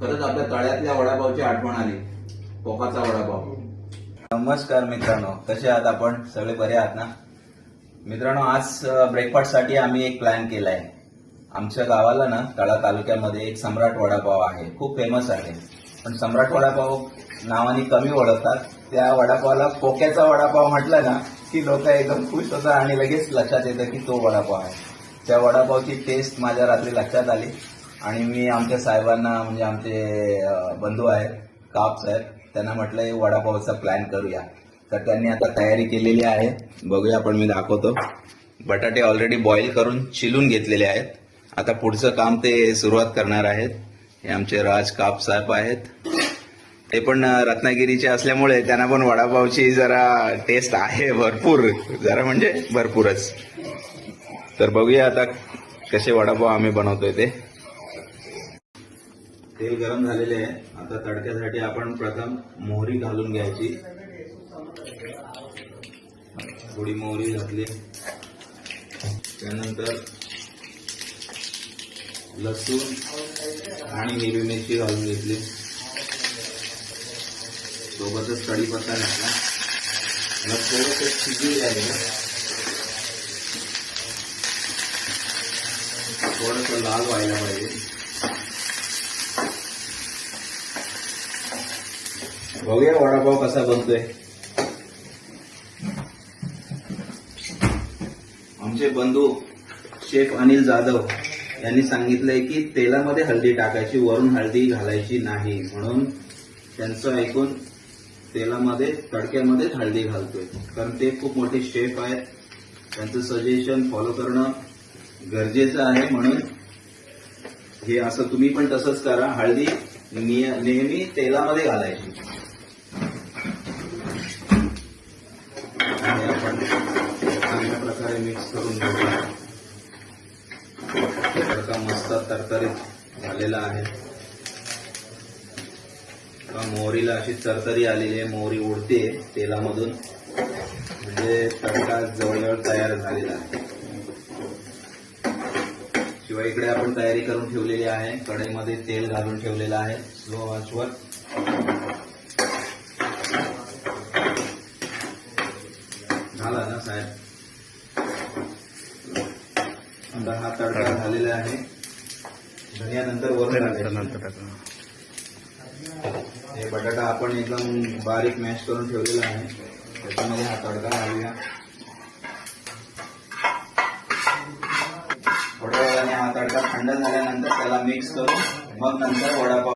खरंच आपल्या तळ्यातल्या वडापावची आठवण आली. पोकाचा वडापाव. नमस्कार मित्रांनो, कसे आहात आपण? सगळे बरे आहात ना? मित्रांनो, आज ब्रेकफास्टसाठी आम्ही एक प्लॅन केलाय. आमच्या गावाला ना तळा तालुक्यामध्ये एक सम्राट वडापाव आहे, खूप फेमस आहे. पण सम्राट वडापाव नावाने कमी ओळखतात. त्या वडापावला पोक्याचा वडापाव म्हटलं ना की लोक एकदम खुश होतात आणि लगेच लक्षात येतं की तो वडापाव आहे. त्या वडापावची टेस्ट माझ्या रात्री लक्षात आली आणि मी आमच्या साहेबांना, म्हणजे आमचे बंधू आहेत काप साहेब, त्यांना म्हटलं वडापावचा प्लॅन करूया. तर त्यांनी आता तयारी केलेली आहे, बघूया आपण. मी दाखवतो. बटाटे ऑलरेडी बॉईल करून चिलून घेतलेले आहेत. आता पुढचं काम ते सुरुवात करणार आहेत. हे आमचे राज काप साहेब आहेत. ते पण रत्नागिरीचे असल्यामुळे त्यांना पण वडापावची जरा टेस्ट आहे, भरपूर, जरा म्हणजे भरपूरच. तर बघूया आता कसे वडापाव आम्ही बनवतोय ते. तेल गरम झालेले आहे. आता तडक्यासाठी आपण प्रथम मोहरी घालून घ्यायची. थोडी मोहरी घातली, त्यानंतर लसूण आणि हिरवी मिरची घालून घेतली, सोबतच कढीपत्ता घातला. थोडंसं शिजू द्यायचं, थोडंसं लाल व्हायला पाहिजे. बघूया वडापाव कसा बनतोय. आमचे बंधू शेफ अनिल जाधव यांनी सांगितलंय की तेलामध्ये हळदी टाकायची, वरून हळदी घालायची नाही, म्हणून त्यांचं ऐकून तेलामध्ये तडक्यामध्ये हळदी घालतोय. कारण ते खूप मोठे शेफ आहेत, त्यांचं सजेशन फॉलो करणं गरजेचं आहे. म्हणून हे असं तुम्ही पण तसंच करा. हळदी नेहमी तेलामध्ये घालायची. आणि आपण चांगल्या प्रकारे मिक्स करून घेऊया. तडका मस्त तरतरीत झालेला आहे. मोहरीला अशी तरतरी आलेली आहे, मोहरी उडते तेलामधून, म्हणजे तडका जवळजवळ तयार झालेला आहे. शिवाय इकडे आपण तयारी करून ठेवलेली आहे. कढईमध्ये तेल घालून ठेवलेलं आहे स्लो आचवर. झाला ना साहेब? आता हा तडका झालेला आहे. धनियानंतर वरून हे बटाटा आपण एकदम बारीक मॅश करून ठेवलेला आहे, त्याच्यामध्ये हा तडका घालूया. थोड्या वेळाने हा तडका थंड झाल्यानंतर त्याला मिक्स करून मग नंतर वडापाव